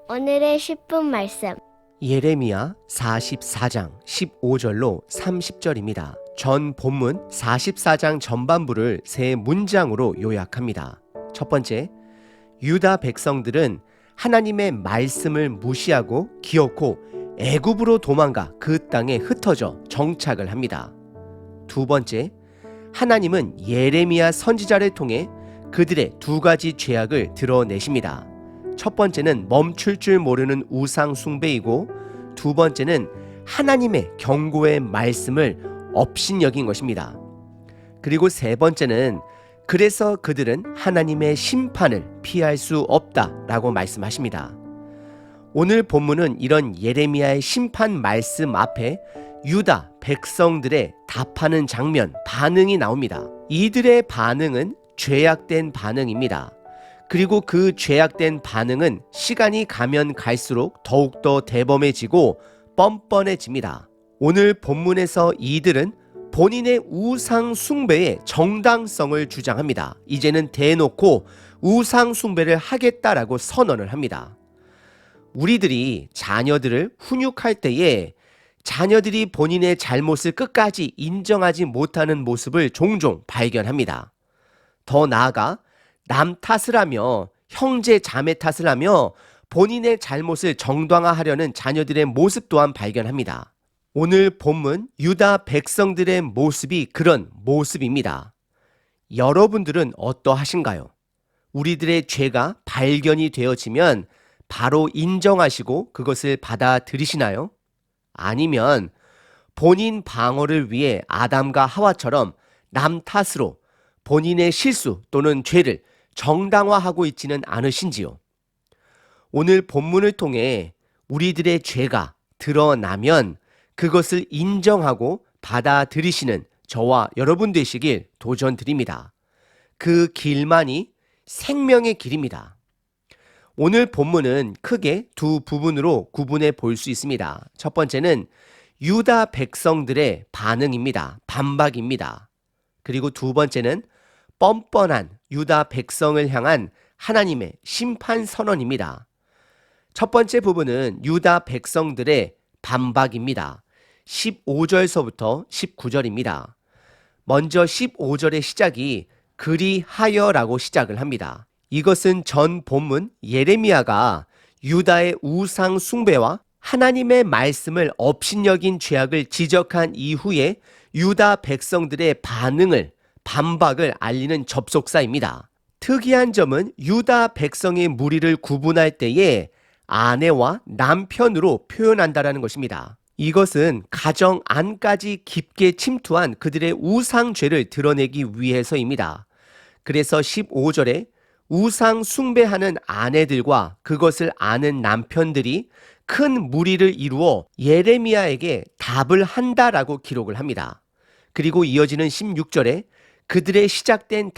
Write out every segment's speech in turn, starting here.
오늘의 10분 말씀. 예레미야 44장 15절로 30절입니다. 전 본문 44장 전반부를 세 문장으로 요약합니다. 첫 번째, 유다 백성들은 하나님의 말씀을 무시하고 기어코 애굽으로 도망가 그 땅에 흩어져 정착을 합니다. 두 번째, 하나님은 예레미야 선지자를 통해 그들의 두 가지 죄악을 드러내십니다. 첫 번째는 멈출 줄 모르는 우상 숭배이고, 두 번째는 하나님의 경고의 말씀을 업신여긴 것입니다. 그리고 세 번째는 그래서 그들은 하나님의 심판을 피할 수 없다라고 말씀하십니다. 오늘 본문은 이런 예레미야의 심판 말씀 앞에 유다 백성들의 답하는 장면, 반응이 나옵니다. 이들의 반응은 죄악된 반응입니다. 그리고 그 죄악된 반응은 시간이 가면 갈수록 더욱더 대범해지고 뻔뻔해집니다. 오늘 본문에서 이들은 본인의 우상 숭배의 정당성을 주장합니다. 이제는 대놓고 우상 숭배를 하겠다라고 선언을 합니다. 우리들이 자녀들을 훈육할 때에 자녀들이 본인의 잘못을 끝까지 인정하지 못하는 모습을 종종 발견합니다. 더 나아가 남 탓을 하며 형제 자매 탓을 하며 본인의 잘못을 정당화하려는 자녀들의 모습 또한 발견합니다. 오늘 본문 유다 백성들의 모습이 그런 모습입니다. 여러분들은 어떠하신가요? 우리들의 죄가 발견이 되어지면 바로 인정하시고 그것을 받아들이시나요? 아니면 본인 방어를 위해 아담과 하와처럼 남 탓으로 본인의 실수 또는 죄를 정당화하고 있지는 않으신지요? 오늘 본문을 통해 우리들의 죄가 드러나면 그것을 인정하고 받아들이시는 저와 여러분 되시길 도전드립니다. 그 길만이 생명의 길입니다. 오늘 본문은 크게 두 부분으로 구분해 볼 수 있습니다. 첫 번째는 유다 백성들의 반응입니다. 반박입니다. 그리고 두 번째는 뻔뻔한 유다 백성을 향한 하나님의 심판 선언입니다. 첫 번째 부분은 유다 백성들의 반박입니다. 15절서부터 19절입니다. 먼저 15절의 시작이 그리하여라고 시작을 합니다. 이것은 전 본문 예레미야가 유다의 우상 숭배와 하나님의 말씀을 업신여긴 죄악을 지적한 이후에 유다 백성들의 반박을 알리는 접속사입니다. 특이한 점은 유다 백성의 무리를 구분할 때에 아내와 남편으로 표현한다라는 것입니다. 이것은 가정 안까지 깊게 침투한 그들의 우상죄를 드러내기 위해서입니다. 그래서 15절에 우상 숭배하는 아내들과 그것을 아는 남편들이 큰 무리를 이루어 예레미야에게 답을 한다라고 기록을 합니다. 그리고 이어지는 16절에 그들의 시작된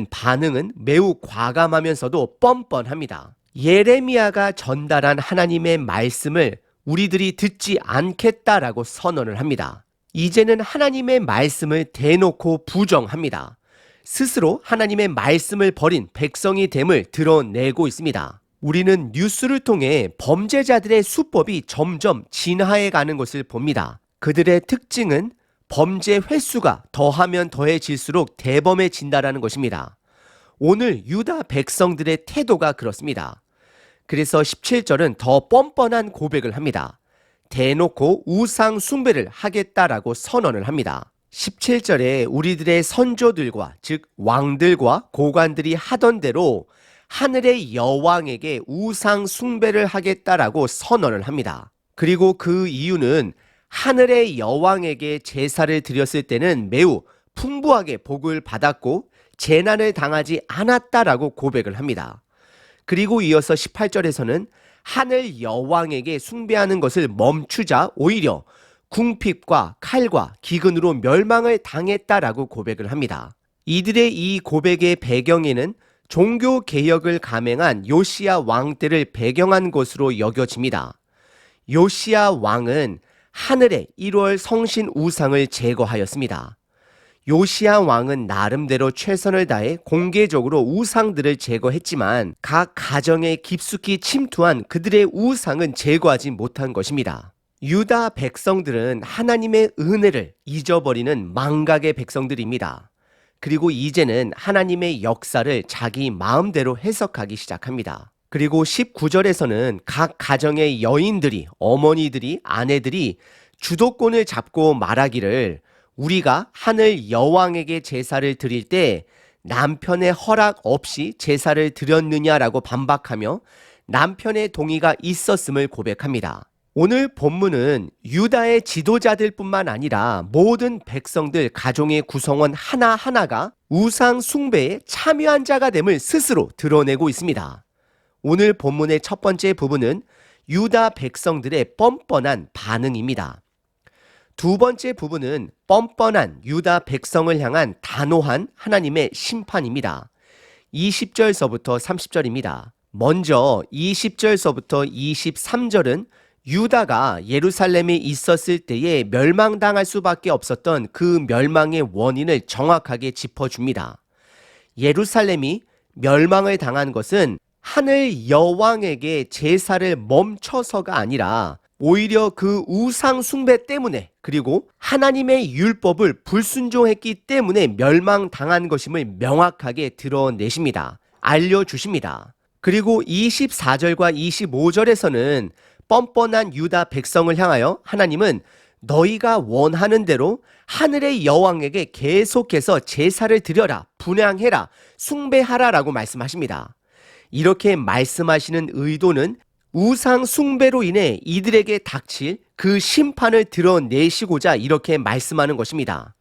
반응은 매우 과감하면서도 뻔뻔합니다. 예레미야가 전달한 하나님의 말씀을 우리들이 듣지 않겠다라고 선언을 합니다. 이제는 하나님의 말씀을 대놓고 부정합니다. 스스로 하나님의 말씀을 버린 백성이 됨을 드러내고 있습니다. 우리는 뉴스를 통해 범죄자들의 수법이 점점 진화해 가는 것을 봅니다. 그들의 특징은 범죄 횟수가 더하면 더해질수록 대범해진다라는 것입니다. 오늘 유다 백성들의 태도가 그렇습니다. 그래서 17절은 더 뻔뻔한 고백을 합니다. 대놓고 우상 숭배를 하겠다라고 선언을 합니다. 17절에 우리들의 선조들과 즉 왕들과 고관들이 하던 대로 하늘의 여왕에게 우상 숭배를 하겠다라고 선언을 합니다. 그리고 그 이유는 하늘의 여왕에게 제사를 드렸을 때는 매우 풍부하게 복을 받았고 재난을 당하지 않았다라고 고백을 합니다. 그리고 이어서 18절에서는 하늘 여왕에게 숭배하는 것을 멈추자 오히려 궁핍과 칼과 기근으로 멸망을 당했다라고 고백을 합니다. 이들의 이 고백의 배경에는 종교 개혁을 감행한 요시야 왕 때를 배경한 것으로 여겨집니다. 요시야 왕은 하늘의 1월 성신 우상을 제거하였습니다. 요시야 왕은 나름대로 최선을 다해 공개적으로 우상들을 제거했지만 각 가정에 깊숙이 침투한 그들의 우상은 제거하지 못한 것입니다. 유다 백성들은 하나님의 은혜를 잊어버리는 망각의 백성들입니다. 그리고 이제는 하나님의 역사를 자기 마음대로 해석하기 시작합니다. 그리고 19절에서는 각 가정의 여인들이, 어머니들이, 아내들이 주도권을 잡고 말하기를 우리가 하늘 여왕에게 제사를 드릴 때 남편의 허락 없이 제사를 드렸느냐라고 반박하며 남편의 동의가 있었음을 고백합니다. 오늘 본문은 유다의 지도자들 뿐만 아니라 모든 백성들 가정의 구성원 하나하나가 우상 숭배에 참여한 자가 됨을 스스로 드러내고 있습니다. 오늘 본문의 첫 번째 부분은 유다 백성들의 뻔뻔한 반응입니다. 두 번째 부분은 뻔뻔한 유다 백성을 향한 단호한 하나님의 심판입니다. 20절서부터 30절입니다. 먼저 20절서부터 23절은 유다가 예루살렘에 있었을 때에 멸망당할 수밖에 없었던 그 멸망의 원인을 정확하게 짚어줍니다. 예루살렘이 멸망을 당한 것은 하늘 여왕에게 제사를 멈춰서가 아니라 오히려 그 우상 숭배 때문에 그리고 하나님의 율법을 불순종했기 때문에 멸망당한 것임을 명확하게 드러내십니다. 알려주십니다. 그리고 24절과 25절에서는 뻔뻔한 유다 백성을 향하여 하나님은 너희가 원하는 대로 하늘의 여왕에게 계속해서 제사를 드려라, 분향해라, 숭배하라 라고 말씀하십니다. 이렇게 말씀하시는 의도는 우상 숭배로 인해 이들에게 닥칠 그 심판을 드러내시고자 이렇게 말씀하는 것입니다.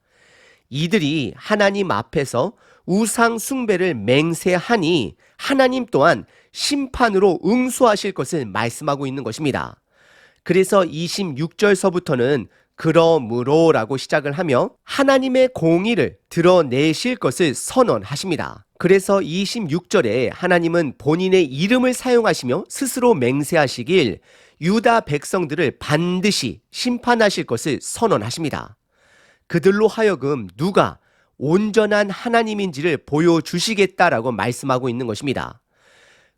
이들이 하나님 앞에서 우상 숭배를 맹세하니 하나님 또한 심판으로 응수하실 것을 말씀하고 있는 것입니다. 그래서 26절서부터는 그러므로 라고 시작을 하며 하나님의 공의를 드러내실 것을 선언하십니다. 그래서 26절에 하나님은 본인의 이름을 사용하시며 스스로 맹세하시길 유다 백성들을 반드시 심판하실 것을 선언하십니다. 그들로 하여금 누가 온전한 하나님인지를 보여주시겠다라고 말씀하고 있는 것입니다.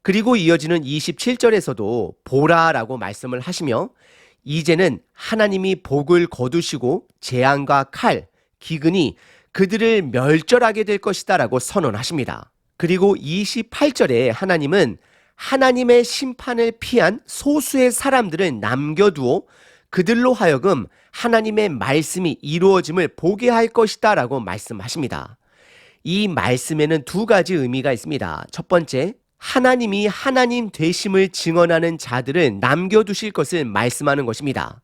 그리고 이어지는 27절에서도 보라라고 말씀을 하시며 이제는 하나님이 복을 거두시고 재앙과 칼, 기근이 그들을 멸절하게 될 것이다 라고 선언하십니다. 그리고 28절에 하나님은 하나님의 심판을 피한 소수의 사람들을 남겨두어 그들로 하여금 하나님의 말씀이 이루어짐을 보게 할 것이다 라고 말씀하십니다. 이 말씀에는 두 가지 의미가 있습니다. 첫 번째, 하나님이 하나님 되심을 증언하는 자들을 남겨두실 것을 말씀하는 것입니다.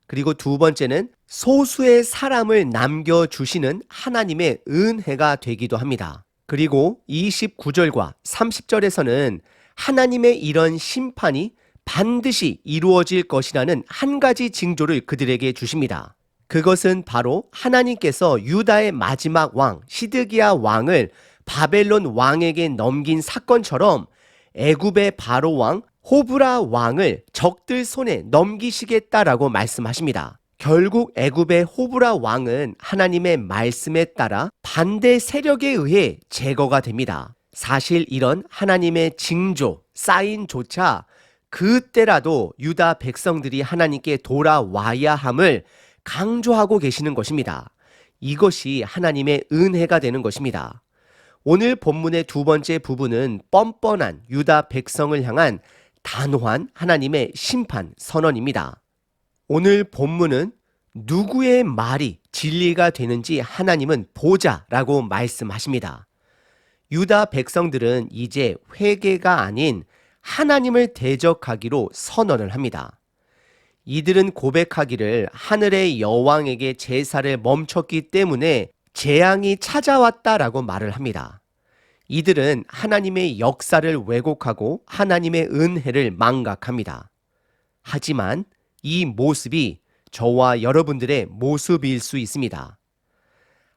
그리고 두 번째는 소수의 사람을 남겨주시는 하나님의 은혜가 되기도 합니다. 그리고 29절과 30절에서는 하나님의 이런 심판이 반드시 이루어질 것이라는 한 가지 징조를 그들에게 주십니다. 그것은 바로 하나님께서 유다의 마지막 왕 시드기야 왕을 바벨론 왕에게 넘긴 사건처럼 애굽의 바로 왕 호브라 왕을 적들 손에 넘기시겠다라고 말씀하십니다. 결국 애굽의 호브라 왕은 하나님의 말씀에 따라 반대 세력에 의해 제거가 됩니다. 사실 이런 하나님의 징조, 사인조차 그때라도 유다 백성들이 하나님께 돌아와야 함을 강조하고 계시는 것입니다. 이것이 하나님의 은혜가 되는 것입니다. 오늘 본문의 두 번째 부분은 뻔뻔한 유다 백성을 향한 단호한 하나님의 심판 선언입니다. 오늘 본문은 누구의 말이 진리가 되는지 하나님은 보자라고 말씀하십니다. 유다 백성들은 이제 회개가 아닌 하나님을 대적하기로 선언을 합니다. 이들은 고백하기를 하늘의 여왕에게 제사를 멈췄기 때문에 재앙이 찾아왔다라고 말을 합니다. 이들은 하나님의 역사를 왜곡하고 하나님의 은혜를 망각합니다. 하지만 이 모습이 저와 여러분들의 모습일 수 있습니다.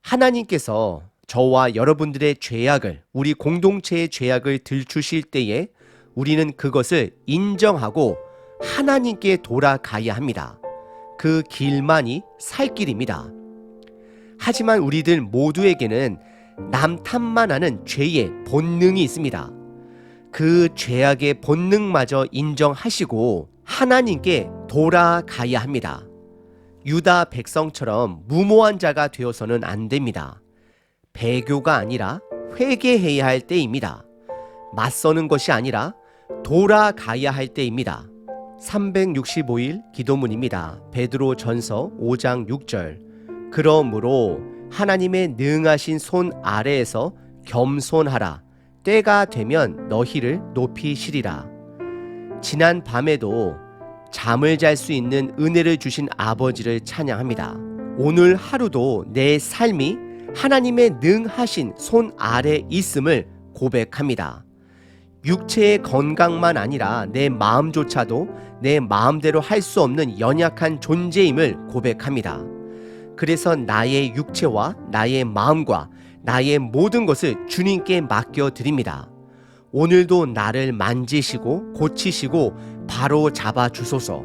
하나님께서 저와 여러분들의 죄악을, 우리 공동체의 죄악을 들추실 때에 우리는 그것을 인정하고 하나님께 돌아가야 합니다. 그 길만이 살 길입니다. 하지만 우리들 모두에게는 남 탓만 하는 죄의 본능이 있습니다. 그 죄악의 본능마저 인정하시고 하나님께 돌아가야 합니다. 유다 백성처럼 무모한 자가 되어서는 안 됩니다. 배교가 아니라 회개해야 할 때입니다. 맞서는 것이 아니라 돌아가야 할 때입니다. 365일 기도문입니다. 베드로 전서 5장 6절. 그러므로 하나님의 능하신 손 아래에서 겸손하라. 때가 되면 너희를 높이시리라. 지난 밤에도 잠을 잘 수 있는 은혜를 주신 아버지를 찬양합니다. 오늘 하루도 내 삶이 하나님의 능하신 손 아래 있음을 고백합니다. 육체의 건강만 아니라 내 마음조차도 내 마음대로 할 수 없는 연약한 존재임을 고백합니다. 그래서 나의 육체와 나의 마음과 나의 모든 것을 주님께 맡겨드립니다. 오늘도 나를 만지시고 고치시고 바로 잡아 주소서.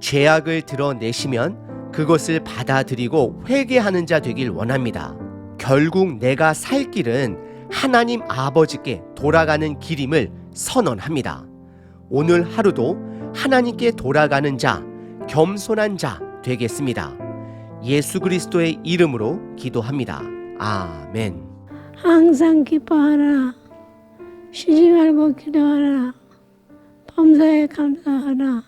죄악을 드러내시면 그것을 받아들이고 회개하는 자 되길 원합니다. 결국 내가 살 길은 하나님 아버지께 돌아가는 길임을 선언합니다. 오늘 하루도 하나님께 돌아가는 자, 겸손한 자 되겠습니다. 예수 그리스도의 이름으로 기도합니다. 아멘. 항상 기뻐하라. 쉬지 말고 기도하라. 범사에 감사하라.